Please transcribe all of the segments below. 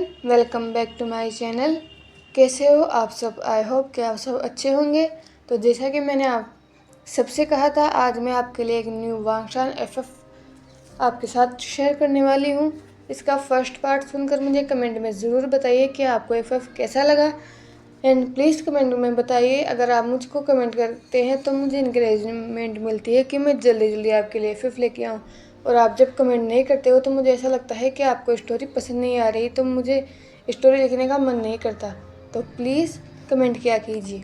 Everyone, welcome back to my channel. कैसे हो आप सब? आई होप कि आप सब अच्छे होंगे। तो जैसा कि मैंने आप सबसे कहा था, आज मैं आपके लिए एक न्यू वांगशान एफएफ आपके साथ शेयर करने वाली हूँ। इसका फर्स्ट पार्ट सुनकर मुझे कमेंट में ज़रूर बताइए कि आपको एफएफ कैसा लगा। एंड प्लीज़ कमेंट में बताइए। अगर आप मुझको कमेंट करते हैं तो मुझे इंकरेजमेंट मिलती है कि मैं जल्दी जल्दी आपके लिए एफएफ लेके आऊँ। और आप जब कमेंट नहीं करते हो तो मुझे ऐसा लगता है कि आपको स्टोरी पसंद नहीं आ रही, तो मुझे स्टोरी लिखने का मन नहीं करता। तो प्लीज़ कमेंट किया कीजिए।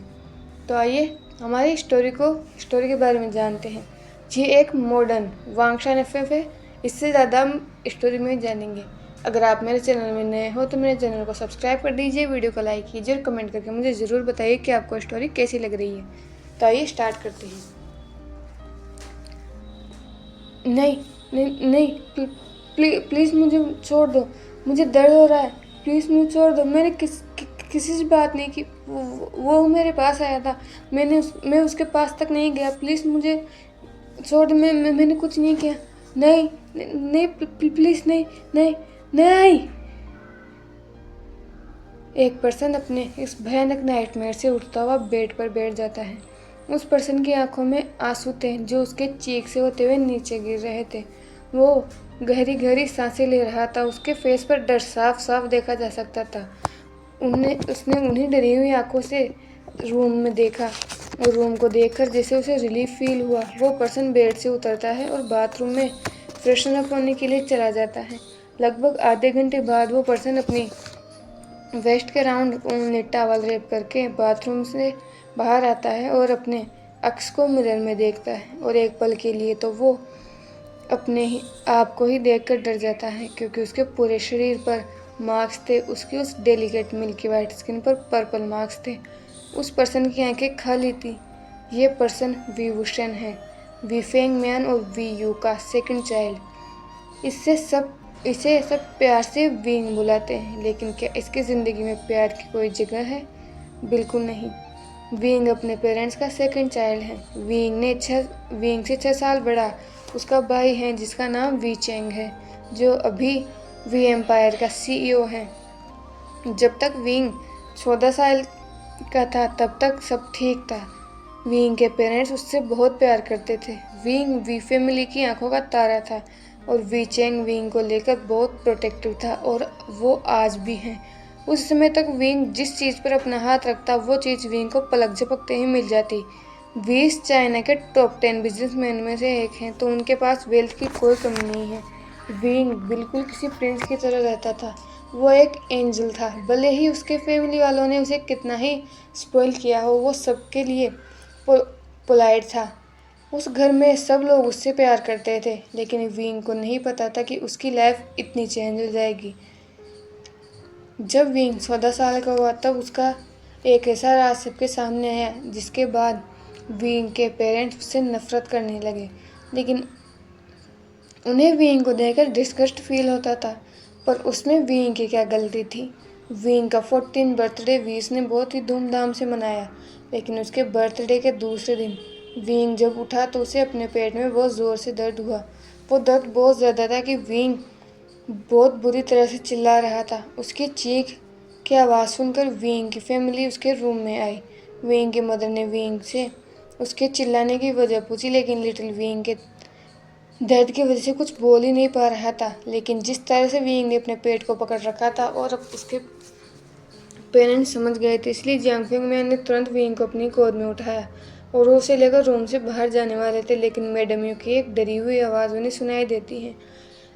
तो आइए हमारी स्टोरी के बारे में जानते हैं। ये एक मॉडर्न वांगशान एफएफ है। इससे ज़्यादा हम स्टोरी में जानेंगे। अगर आप मेरे चैनल में नए हो तो मेरे चैनल को सब्सक्राइब कर दीजिए, वीडियो को लाइक कीजिए और कमेंट करके मुझे ज़रूर बताइए कि आपको स्टोरी कैसी लग रही है। तो आइए स्टार्ट करते हैं। नहीं नहीं नहीं, प्लीज़ मुझे छोड़ दो, मुझे दर्द हो रहा है, प्लीज़ मुझे छोड़ दो। मैंने किसी से बात नहीं की। वो मेरे पास आया था, मैं उसके पास तक नहीं गया। प्लीज़ मुझे छोड़ दो, मैंने कुछ नहीं किया। नहीं नहीं, प्लीज़ नहीं नहीं नहीं। एक पर्सन अपने इस भयानक नाइटमेयर से उठता हुआ बेड पर बैठ जाता है। उस पर्सन की आंखों में आंसू थे जो उसके चीख से होते हुए नीचे गिर रहे थे। वो गहरी गहरी सांसें ले रहा था। उसके फेस पर डर साफ साफ देखा जा सकता था। उसने उन्हीं डरी हुई आंखों से रूम में देखा और रूम को देखकर जैसे उसे रिलीफ फील हुआ। वो पर्सन बेड से उतरता है और बाथरूम में फ्रेशन अप होने के लिए चला जाता है। लगभग आधे घंटे बाद वो पर्सन अपनी वेस्ट के राउंड ऊन टॉवल रैप करके बाथरूम से बाहर आता है और अपने अक्स को मिरर में देखता है। और एक पल के लिए तो वो अपने ही आप को ही देखकर डर जाता है, क्योंकि उसके पूरे शरीर पर मार्क्स थे। उसकी उस डेलिकेट मिल्की वाइट स्किन पर पर्पल मार्क्स थे। उस पर्सन की आंखें खाली थी। ये पर्सन वी वुशन है, वी फेंग मैन और वी यू का सेकंड चाइल्ड। इसे सब प्यार से विंग बुलाते हैं। लेकिन क्या इसकी ज़िंदगी में प्यार की कोई जगह है? बिल्कुल नहीं। विंग अपने पेरेंट्स का सेकंड चाइल्ड है। विंग से 6 साल बड़ा उसका भाई है जिसका नाम वी चेंग है, जो अभी वी एम्पायर का सीईओ है। जब तक विंग 14 साल का था तब तक सब ठीक था। विंग के पेरेंट्स उससे बहुत प्यार करते थे। विंग वी फैमिली की आंखों का तारा था और वी चेंग विंग को लेकर बहुत प्रोटेक्टिव था, और वो आज भी हैं। उस समय तक विंग जिस चीज़ पर अपना हाथ रखता वो चीज़ विंग को पलक झपकते ही मिल जाती। वीस चाइना के टॉप 10 बिजनेसमैन में से एक हैं, तो उनके पास वेल्थ की कोई कमी नहीं है। विंग बिल्कुल किसी प्रिंस की तरह रहता था। वो एक एंजल था। भले ही उसके फैमिली वालों ने उसे कितना ही स्पॉइल किया हो, वो सबके लिए पोलाइट था। उस घर में सब लोग उससे प्यार करते थे, लेकिन विंग को नहीं पता था कि उसकी लाइफ इतनी चेंज हो जाएगी। जब विंग 14 साल का हुआ तब उसका एक ऐसा राज सबके सामने आया जिसके बाद विंग के पेरेंट्स उससे नफरत करने लगे। लेकिन उन्हें विंग को देखकर डिस्गस्ट फील होता था। पर उसमें विंग की क्या गलती थी? विंग का 14 बर्थडे वीस ने बहुत ही धूमधाम से मनाया, लेकिन उसके बर्थडे के दूसरे दिन विंग जब उठा तो उसे अपने पेट में बहुत ज़ोर से दर्द हुआ। वो दर्द बहुत ज़्यादा था कि विंग बहुत बुरी तरह से चिल्ला रहा था। उसकी चीख की आवाज़ सुनकर विंग की फैमिली उसके रूम में आई। विंग की मदर ने विंग से उसके चिल्लाने की वजह पूछी, लेकिन लिटिल विंग के दर्द की वजह से कुछ बोल ही नहीं पा रहा था। लेकिन जिस तरह से विंग ने अपने पेट को पकड़ रखा था और अब उसके पेरेंट्स समझ गए थे, इसलिए जियांग फिंग मैन ने तुरंत विंग को अपनी गोद में उठाया और वो उसे लेकर रूम से बाहर जाने वाले थे। लेकिन मैडम यू की एक डरी हुई आवाज़ उन्हें सुनाई देती है।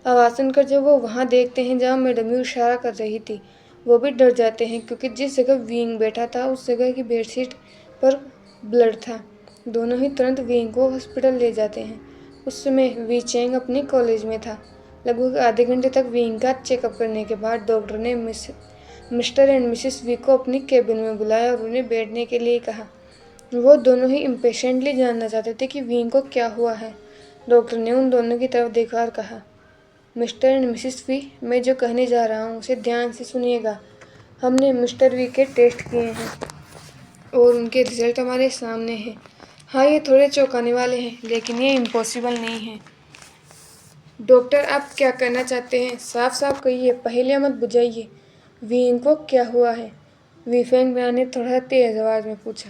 आवाज़ सुनकर जब वो वहाँ देखते हैं जहाँ मैडम यू इशारा कर रही थी, वो भी डर जाते हैं, क्योंकि जिस जगह विंग बैठा था उस जगह की बेडशीट पर ब्लड था। दोनों ही तुरंत विंग को हॉस्पिटल ले जाते हैं। उस समय वी चेंग अपने कॉलेज में था। लगभग आधे घंटे तक विंग का चेकअप करने के बाद डॉक्टर ने मिस्टर एंड मिसेस वी को अपनी केबिन में बुलाया और उन्हें बैठने के लिए कहा। वो दोनों ही इम्पेशेंटली जानना चाहते थे कि विंग को क्या हुआ है। डॉक्टर ने उन दोनों की तरफ देखा और कहा, मिस्टर एंड मिसेस वी, मैं जो कहने जा रहा हूँ उसे ध्यान से सुनिएगा। हमने मिस्टर वी के टेस्ट किए हैं और उनके रिजल्ट हमारे सामने हैं। हाँ, ये थोड़े चौंकाने वाले हैं, लेकिन ये इम्पॉसिबल नहीं है। डॉक्टर, आप क्या करना चाहते हैं? साफ साफ कहिए, पहेलियाँ मत बुझाइए। विंग को क्या हुआ है? वीफेंग मियान ने थोड़ा तेज आवाज में पूछा।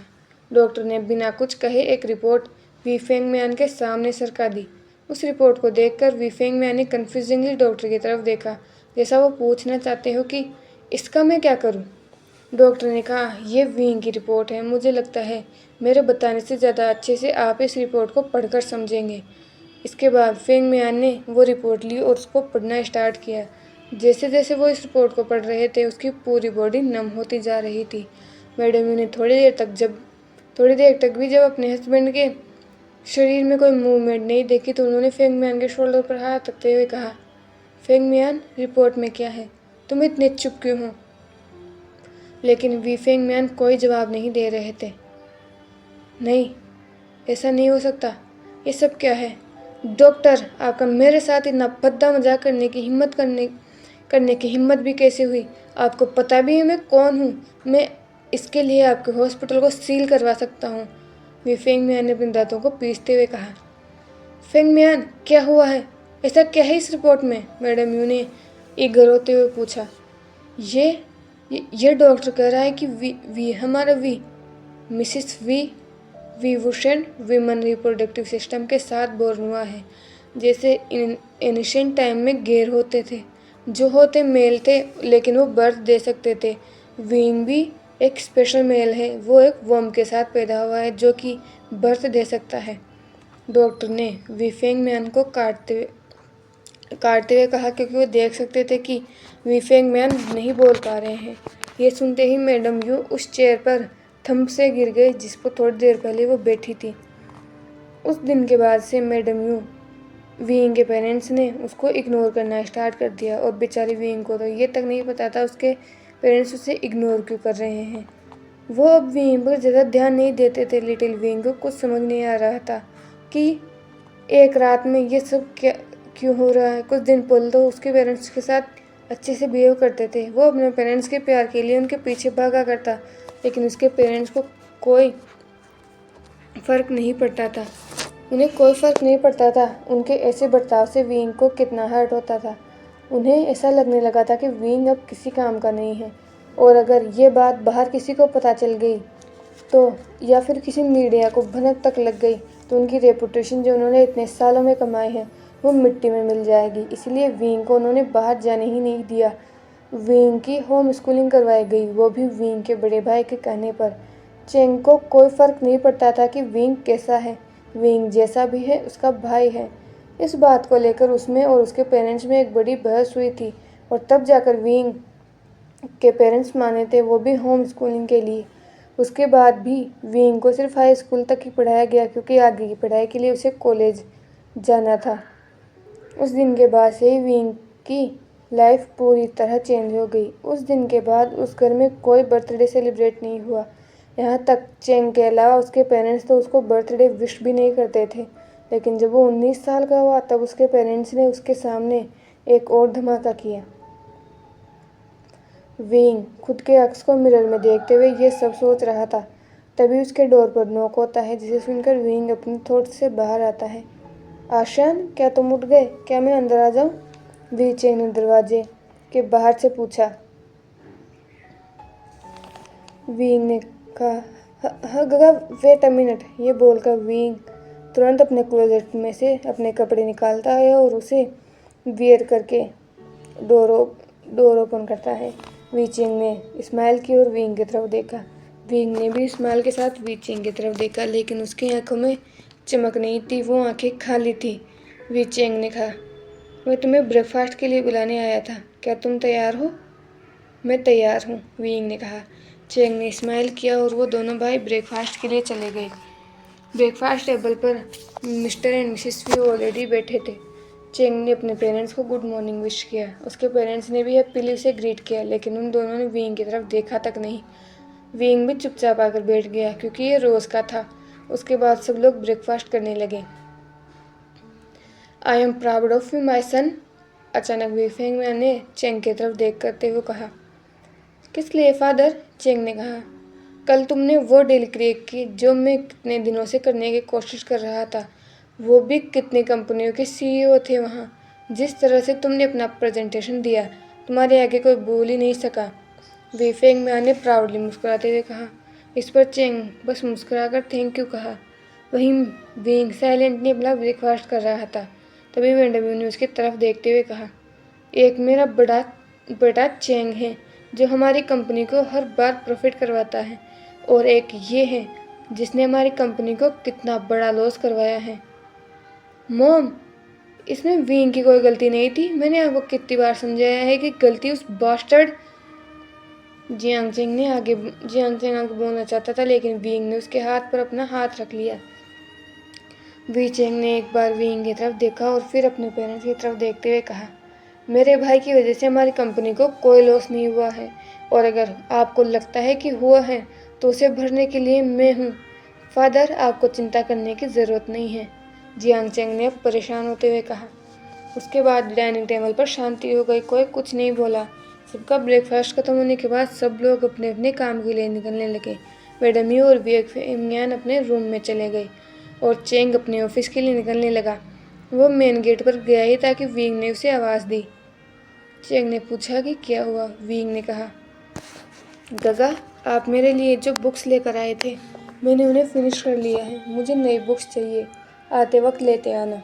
डॉक्टर ने बिना कुछ कहे एक रिपोर्ट वीफेंग मियान के सामने सरका दी। उस रिपोर्ट को देखकर वीफेंग मियान ने कन्फ्यूजिंगली डॉक्टर की तरफ देखा, जैसा वो पूछना चाहते हो कि इसका मैं क्या करूं? डॉक्टर ने कहा, ये विंग की रिपोर्ट है। मुझे लगता है मेरे बताने से ज़्यादा अच्छे से आप इस रिपोर्ट को पढ़कर समझेंगे। इसके बाद फेंग मियान ने वो रिपोर्ट ली और उसको पढ़ना स्टार्ट किया। जैसे जैसे वो इस रिपोर्ट को पढ़ रहे थे, उसकी पूरी बॉडी नम होती जा रही थी। मैडम यू ने थोड़ी देर तक भी जब अपने हस्बैंड के शरीर में कोई मूवमेंट नहीं देखी तो उन्होंने फेंग मियान के शोल्डर पर हाथ रखते हुए कहा, फेंग मियान, रिपोर्ट में क्या है? तुम इतने चुप क्यों हो? लेकिन वीफेंग मियान कोई जवाब नहीं दे रहे थे। नहीं, ऐसा नहीं हो सकता। ये सब क्या है? डॉक्टर, आपका मेरे साथ इतना भद्दा मजाक करने की हिम्मत भी कैसे हुई? आपको पता भी है मैं कौन हूँ? मैं इसके लिए आपके हॉस्पिटल को सील करवा सकता हूँ। वीफेंग मियान ने अपने दांतों को पीसते हुए कहा। फेंग मियान, क्या हुआ है? ऐसा क्या है इस रिपोर्ट में? मैडम यू ने ईगर होते हुए पूछा। ये डॉक्टर कह रहा है कि हमारा मिसिस वी वुशन विमन रिप्रोडक्टिव सिस्टम के साथ बोर्न हुआ है। जैसे एनिशियंट टाइम में गेर होते थे, जो होते मेल थे लेकिन वो बर्थ दे सकते थे। विंग भी एक स्पेशल मेल है। वो एक वर्म के साथ पैदा हुआ है जो कि बर्थ दे सकता है। डॉक्टर ने वीफेंग मैन को काटते हुए कहा, क्योंकि वो देख सकते थे कि वीफेंग मैन नहीं बोल पा रहे हैं। ये सुनते ही मैडम यू उस चेयर पर थंब से गिर गई जिस पर थोड़ी देर पहले वो बैठी थी। उस दिन के बाद से मैडम यू विंग के पेरेंट्स ने उसको इग्नोर करना स्टार्ट कर दिया और बेचारी विंग को तो ये तक नहीं पता था उसके पेरेंट्स उसे इग्नोर क्यों कर रहे हैं। वो अब विंग पर ज़्यादा ध्यान नहीं देते थे। लिटिल विंग को कुछ समझ नहीं आ रहा था कि एक रात में ये सब क्यों हो रहा है। कुछ दिन पहले तो उसके पेरेंट्स के साथ अच्छे से बिहेव करते थे। वो अपने पेरेंट्स के प्यार के लिए उनके पीछे भागा करता, लेकिन उसके पेरेंट्स को कोई फ़र्क नहीं पड़ता था। उन्हें कोई फ़र्क नहीं पड़ता था उनके ऐसे बर्ताव से विंग को कितना हर्ट होता था। उन्हें ऐसा लगने लगा था कि विंग अब किसी काम का नहीं है, और अगर ये बात बाहर किसी को पता चल गई तो, या फिर किसी मीडिया को भनक तक लग गई, तो उनकी रेपुटेशन जो उन्होंने इतने सालों में कमाई है वो मिट्टी में मिल जाएगी। इसलिए विंग को उन्होंने बाहर जाने ही नहीं दिया। विंग की होम स्कूलिंग करवाई गई, वो भी विंग के बड़े भाई के कहने पर। चेंग को कोई फ़र्क नहीं पड़ता था कि विंग कैसा है। विंग जैसा भी है उसका भाई है। इस बात को लेकर उसमें और उसके पेरेंट्स में एक बड़ी बहस हुई थी, और तब जाकर विंग के पेरेंट्स माने थे, वो भी होम स्कूलिंग के लिए। उसके बाद भी विंग को सिर्फ हाई स्कूल तक ही पढ़ाया गया, क्योंकि आगे की पढ़ाई के लिए उसे कॉलेज जाना था। उस दिन के बाद से ही विंग की लाइफ पूरी तरह चेंज हो गई। उस दिन के बाद उस घर में कोई बर्थडे सेलिब्रेट नहीं हुआ। यहाँ तक चेंग के अलावा उसके पेरेंट्स तो उसको बर्थडे विश भी नहीं करते थे। लेकिन जब वो 19 साल का हुआ तब उसके पेरेंट्स ने उसके सामने एक और धमाका किया। विंग खुद के अक्स को मिरर में देखते हुए ये सब सोच रहा था। तभी उसके डोर पर नॉक होता है, जिसे सुनकर विंग अपने थॉट से बाहर आता है। आशान, क्या तुम उठ गए? क्या मैं अंदर आ जाऊं? वी चेंग ने दरवाजे के बाहर से पूछा। विंग ने कहा, वेट अ मिनट। ये बोलकर विंग तुरंत अपने क्लोजेट में से अपने कपड़े निकालता है और उसे वियर करके डोर ओपन करता है। वी चेंग ने स्माइल की और विंग की तरफ देखा। विंग ने भी स्माइल के साथ वी चेंग की तरफ देखा, लेकिन उसकी आंखों में चमक नहीं थी, वो आंखें खाली थी। वी चेंग ने कहा, मैं तुम्हें ब्रेकफास्ट के लिए बुलाने आया था, क्या तुम तैयार हो? मैं तैयार हूँ, विंग ने कहा। चेंग ने स्माइल किया और वो दोनों भाई ब्रेकफास्ट के लिए चले गए। ब्रेकफास्ट टेबल पर mister and missus Wee already बैठे थे। चेंग ने अपने पेरेंट्स को गुड मॉर्निंग विश किया। उसके पेरेंट्स ने भी हैप्पीली उसे ग्रीट किया, लेकिन उन दोनों ने विंग की तरफ देखा तक नहीं। विंग भी चुपचाप आकर बैठ गया, क्योंकि ये रोज़ का था। उसके बाद सब लोग ब्रेकफास्ट करने लगे। I am proud of you my son, अचानक वीफेंग मैन ने चेंग की तरफ देख करते हुए कहा। किस लिए फादर? चेंग ने कहा। कल तुमने वो डील क्रैक की जो मैं कितने दिनों से करने की कोशिश कर रहा था। वो भी कितनी कंपनियों के CEO थे वहाँ। जिस तरह से तुमने अपना प्रेजेंटेशन दिया, तुम्हारे आगे कोई बोल ही नहीं सका, वी फेंग मियान ने प्राउडली मुस्कुराते हुए कहा। इस पर चेंग बस मुस्कुराकर थैंक यू कहा। वहीं विंग साइलेंटली अपना ब्रेकफास्ट कर रहा था। तभी मैडम ने उसकी तरफ देखते हुए कहा, एक मेरा बड़ा बेटा चेंग है जो हमारी कंपनी को हर बार प्रॉफिट करवाता है, और एक ये है जिसने हमारी कंपनी को कितना बड़ा लॉस करवाया है। मॉम, इसमें विंग की कोई गलती नहीं थी। मैंने आपको कितनी बार समझाया है कि गलती उस बास्टर्ड जियांग चेंग आगे बोलना चाहता था, लेकिन विंग ने उसके हाथ पर अपना हाथ रख लिया। वी चेंग ने एक बार विंग की तरफ देखा और फिर अपने पेरेंट्स की तरफ देखते हुए कहा, मेरे भाई की वजह से हमारी कंपनी को कोई लॉस नहीं हुआ है, और अगर आपको लगता है कि हुआ है तो उसे भरने के लिए मैं हूँ। फादर, आपको चिंता करने की ज़रूरत नहीं है, जियांग चेंग ने अब परेशान होते हुए कहा। उसके बाद डाइनिंग टेबल पर शांति हो गई। कोई कुछ नहीं बोला। सबका ब्रेकफास्ट खत्म होने के बाद सब लोग अपने अपने काम के लिए निकलने लगे। मैडम यू और वियन अपने रूम में चले गए और चेंग अपने ऑफिस के लिए निकलने लगा। वो मेन गेट पर गया ही था कि विंग ने उसे आवाज़ दी। चेंग ने पूछा कि क्या हुआ। विंग ने कहा, गगा, आप मेरे लिए जो बुक्स लेकर आए थे, मैंने उन्हें फिनिश कर लिया है। मुझे नई बुक्स चाहिए, आते वक्त लेते आना।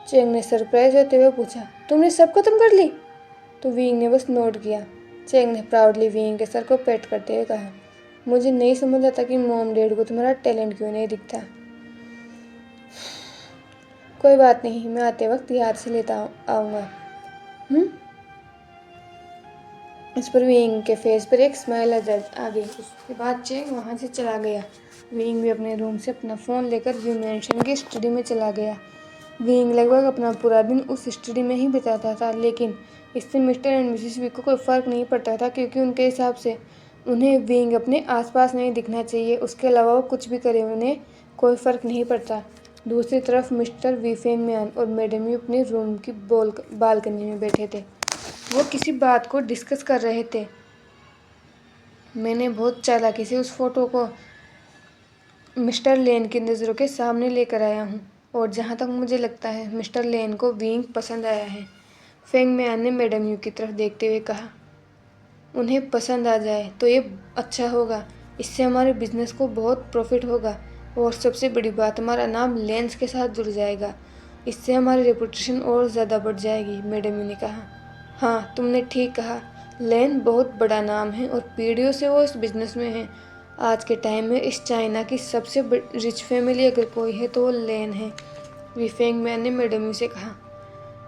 चेंग ने सरप्राइज होते हुए पूछा, तुमने सब खत्म कर ली? तो विंग ने बस नोट किया। चेंग ने प्राउडली विंग के सर को पेट करते हुए कहा, मुझे नहीं समझ आता कि मॉम डैड को तुम्हारा टैलेंट क्यों नहीं दिखता। कोई बात नहीं, मैं आते वक्त याद से लेता आऊँगा। इस पर विंग के फेस पर एक स्माइल आ गई। उसके बाद चेंग वहाँ से चला गया। विंग भी अपने रूम से अपना फ़ोन लेकर व्यू मैंशन की स्टडी में चला गया। विंग लगभग अपना पूरा दिन उस स्टडी में ही बिताता था, लेकिन इससे मिस्टर एंड मिसेस वी को कोई फ़र्क नहीं पड़ता था, क्योंकि उनके हिसाब से उन्हें विंग अपने आसपास नहीं दिखना चाहिए। उसके अलावा वो कुछ भी करे, उन्हें कोई फ़र्क नहीं पड़ता। दूसरी तरफ मिस्टर वी फेंग मियान और मैडम यू अपने रूम की बालकनी में बैठे थे। वो किसी बात को डिस्कस कर रहे थे। मैंने बहुत चालाकी से उस फोटो को मिस्टर लेन की नज़रों के सामने लेकर आया हूँ, और जहाँ तक मुझे लगता है मिस्टर लेन को विंग पसंद आया है। फेंग मियान ने मैडम यू की तरफ देखते हुए कहा, उन्हें पसंद आ जाए तो ये अच्छा होगा। इससे हमारे बिजनेस को बहुत प्रॉफिट होगा, और सबसे बड़ी बात, हमारा नाम लेंस के साथ जुड़ जाएगा। इससे हमारी रेपुटेशन और ज़्यादा बढ़ जाएगी। मैडम यू ने कहा, हाँ, तुमने ठीक कहा। लेन बहुत बड़ा नाम है और पीढ़ियों से वो इस बिज़नेस में है। आज के टाइम में इस चाइना की सबसे रिच फैमिली अगर कोई है तो वो लेन है। वी फेंग मैन ने मैडम यू से कहा,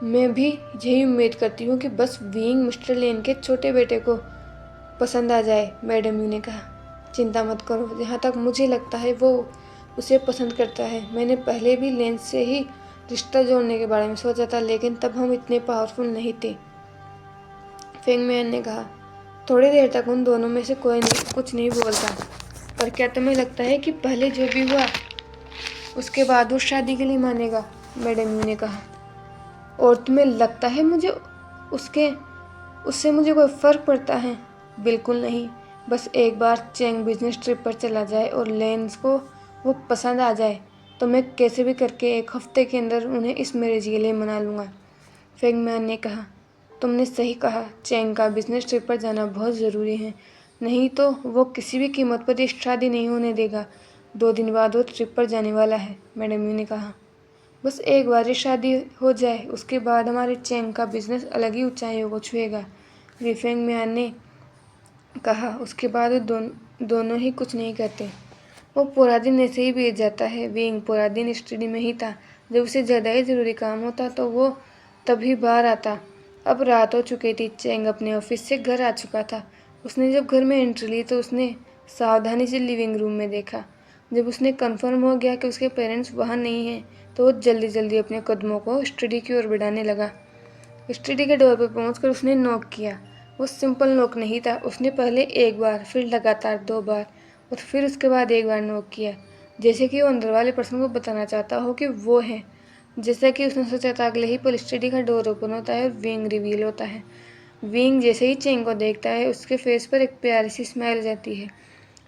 मैं भी यही उम्मीद करती हूँ कि बस विंग मिस्टर लेन के छोटे बेटे को पसंद आ जाए। मैडम यू ने कहा, चिंता मत करो, जहाँ तक मुझे लगता है वो उसे पसंद करता है। मैंने पहले भी लेन से ही रिश्ता जोड़ने के बारे में सोचा था, लेकिन तब हम इतने पावरफुल नहीं थे। फेंग मैन ने कहा, थोड़ी देर तक उन दोनों में से कोई कुछ नहीं बोलता, पर क्या तुम्हें लगता है कि पहले जो भी हुआ उसके बाद वो शादी के लिए मानेगा? मैडम यू ने कहा, और तुम्हें लगता है मुझे उससे मुझे कोई फ़र्क पड़ता है? बिल्कुल नहीं। बस एक बार चेंग बिजनेस ट्रिप पर चला जाए और लेंस को वो पसंद आ जाए तो मैं कैसे भी करके 1 हफ्ते के अंदर उन्हें इस मैरिज के लिए मना लूँगा। फेंग मैन ने कहा, तुमने सही कहा, चेंग का बिजनेस ट्रिप पर जाना बहुत ज़रूरी है, नहीं तो वो किसी भी कीमत पर ये शादी नहीं होने देगा। 2 दिन बाद वो ट्रिप पर जाने वाला है। मैडम यू ने कहा, बस एक बार ये शादी हो जाए, उसके बाद हमारे चेंग का बिजनेस अलग ही ऊंचाइयों को छुएगा। वी फेंग मियान ने कहा, उसके बाद दोनों ही कुछ नहीं कहते। वो पूरा दिन ऐसे ही बीत जाता है। विंग पूरा दिन स्टडी में ही था। जब उसे ज़्यादा ही ज़रूरी काम होता तो वो तभी बाहर आता। अब रात हो चुकी थी। चेंग अपने ऑफिस से घर आ चुका था। उसने जब घर में एंट्री ली तो उसने सावधानी से लिविंग रूम में देखा। जब उसने कंफर्म हो गया कि उसके पेरेंट्स वहाँ नहीं हैं तो वो जल्दी जल्दी अपने कदमों को स्टडी की ओर बढ़ाने लगा। स्टडी के डोर पर पहुंचकर उसने नॉक किया। वो सिंपल नॉक नहीं था। उसने पहले एक बार, फिर लगातार 2 बार और फिर उसके बाद एक बार नॉक किया, जैसे कि वो अंदर वाले पर्सन को बताना चाहता हो कि वो है। जैसा कि उसने सोचा था, अगले ही पल स्टडी का डोर ओपन होता है और विंग रिवील होता है। विंग जैसे ही चेंग को देखता है, उसके फेस पर एक प्यारी सी स्माइल जाती है।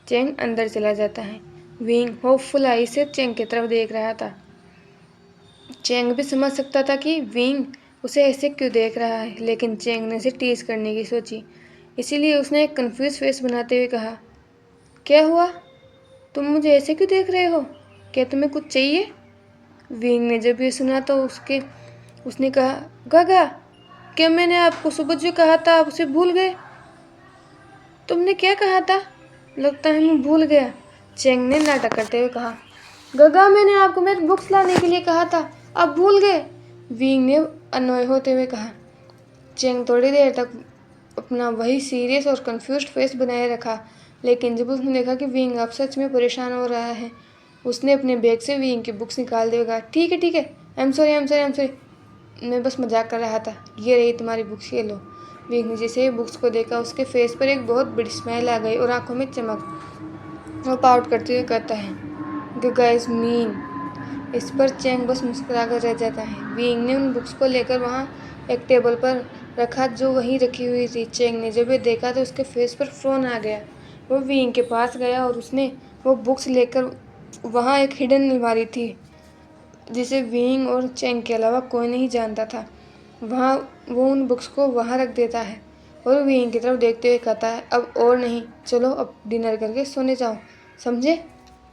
चेंग अंदर चला जाता है। विंग होपफुल आई से चेंग की तरफ देख रहा था। चेंग भी समझ सकता था कि विंग उसे ऐसे क्यों देख रहा है, लेकिन चेंग ने उसे टीज करने की सोची। इसीलिए उसने एक कंफ्यूज फेस बनाते हुए कहा, क्या हुआ, तुम मुझे ऐसे क्यों देख रहे हो, क्या तुम्हें कुछ चाहिए? विंग ने जब ये सुना तो उसने कहा, गागा, क्या मैंने आपको सुबह जो कहा था आप उसे भूल गए? तुमने क्या कहा था? लगता है मैं भूल गया, चेंग ने नाटक करते हुए कहा। गगा, मैंने आपको मेरी बुक्स लाने के लिए कहा था, आप भूल गए, विंग ने अनोय होते हुए कहा। चेंग थोड़ी देर तक अपना वही सीरियस और कंफ्यूज्ड फेस बनाए रखा, लेकिन जब उसने देखा कि विंग अब सच में परेशान हो रहा है, उसने अपने बैग से विंग की बुक्स निकाल दिए, कहा, ठीक है, आई एम सॉरी, मैं बस मजाक कर रहा था, ये रही तुम्हारी बुक्स, ये लो। विंग ने जैसे ही बुक्स को देखा, उसके फेस पर एक बहुत बड़ी स्माइल आ गई और आंखों में चमक। वो पाउट करते हुए कहता है, गगा इज मीन। इस पर चेंग बस मुस्कुरा कर रह जाता है। विंग ने उन बुक्स को लेकर वहाँ एक टेबल पर रखा जो वहीं रखी हुई थी। चेंग ने जब ये देखा तो उसके फेस पर फ्रोन आ गया। वो विंग के पास गया और उसने वो बुक्स लेकर, वहाँ एक हिडन अलमारी थी जिसे विंग और चेंग के अलावा कोई नहीं जानता था, वहाँ वो उन बुक्स को वहाँ रख देता है और विंग की तरफ देखते हुए कहता है, अब और नहीं, चलो अब डिनर करके सोने जाओ, समझे?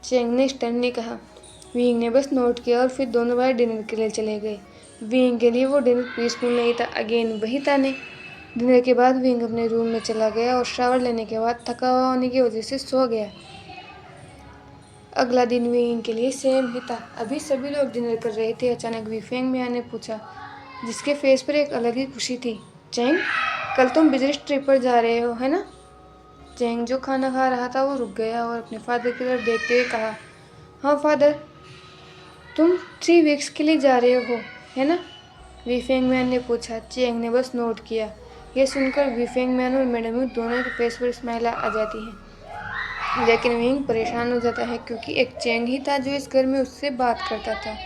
चेंग ने स्टर्नली कहा। विंग ने बस नोट किया और फिर दोनों भाई डिनर के लिए चले गए। विंग के लिए वो डिनर पीसफुल नहीं था, अगेन वही ताने। डिनर के बाद विंग अपने रूम में चला गया और शावर लेने के बाद थका हुआ होने की वजह से सो गया। अगला दिन विंग के लिए सेम ही था। अभी सभी लोग डिनर कर रहे थे, अचानक वीफेंग मियाँ ने पूछा, जिसके फेस पर एक अलग ही खुशी थी, चेंग, कल तुम बिजनेस ट्रिप पर जा रहे हो, है ना? चेंग जो खाना खा रहा था वो रुक गया और अपने फादर की तरफ देखते हुए कहा, हाँ फादर, तुम 3 वीक्स के लिए जा रहे हो, है ना? वीफेंग मैन ने पूछा। चेंग ने बस नोट किया। यह सुनकर वीफेंग मैन और मैडम यू दोनों के फेस पर स्माइल आ जाती है, लेकिन विंग परेशान हो जाता है क्योंकि एक चेंग ही था जो इस घर में उससे बात करता था,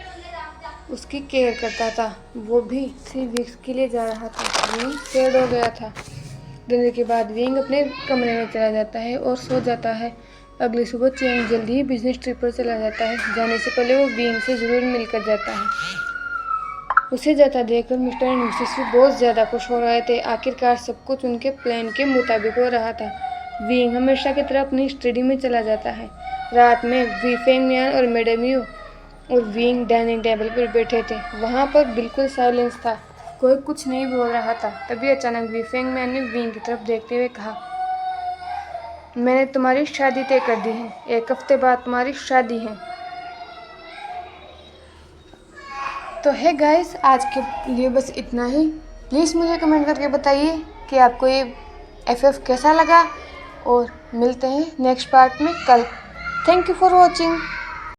उसकी केयर करता था, वो भी 3 वीक्स के लिए जा रहा था। विंग सैड हो गया था। डिनर के बाद विंग अपने कमरे में चला जाता है और सो जाता है। अगली सुबह चेंग जल्दी ही बिजनेस ट्रिप पर चला जाता है। जाने से पहले वो विंग से ज़रूर मिलकर जाता है। उसे जाता देखकर मिस्टर एंड मिसेस भी बहुत ज़्यादा खुश हो रहे थे। आखिरकार सब कुछ उनके प्लान के मुताबिक हो रहा था। विंग हमेशा की तरह अपनी स्टडी में चला जाता है। रात में वीफेंग मियान और मैडम यू और विंग डाइनिंग टेबल पर बैठे थे। वहाँ पर बिल्कुल साइलेंस था, कोई कुछ नहीं बोल रहा था। तभी अचानक वीफेंग मियान ने विंग की तरफ देखते हुए कहा, मैंने तुम्हारी शादी तय कर दी है, 1 हफ्ते बाद तुम्हारी शादी है। तो है गाइस, आज के लिए बस इतना ही। प्लीज़ मुझे कमेंट करके बताइए कि आपको ये FF कैसा लगा और मिलते हैं नेक्स्ट पार्ट में कल। Thank you for watching.